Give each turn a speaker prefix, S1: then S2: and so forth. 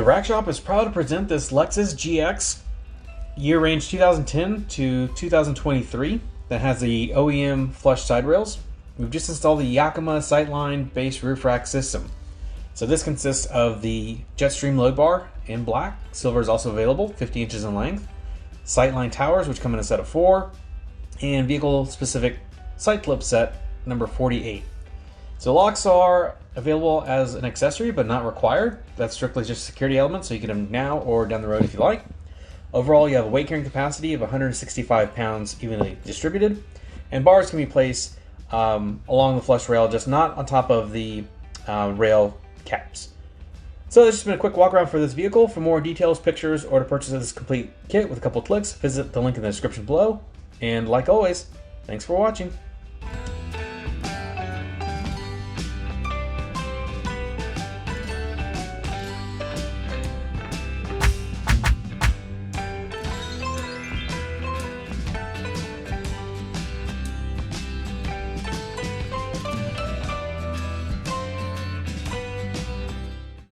S1: The Rack Shop is proud to present this Lexus GX year range 2010 to 2023 that has the OEM flush side rails. We've just installed the Yakima SightLine base roof rack system. So this consists of the JetStream load bar in black. Silver is also available, 50 inches in length. SightLine towers, which come in a set of 4, and vehicle specific sight clip set number 48. So locks are available as an accessory but not required. That's strictly just a security element, so you can have them now or down the road if you like. Overall, you have a weight carrying capacity of 165 pounds evenly distributed, and bars can be placed along the flush rail, just not on top of the rail caps. So this has been a quick walk around for this vehicle. For more details, pictures, or to purchase this complete kit with a couple of clicks, visit the link in the description below. And like always, thanks for watching.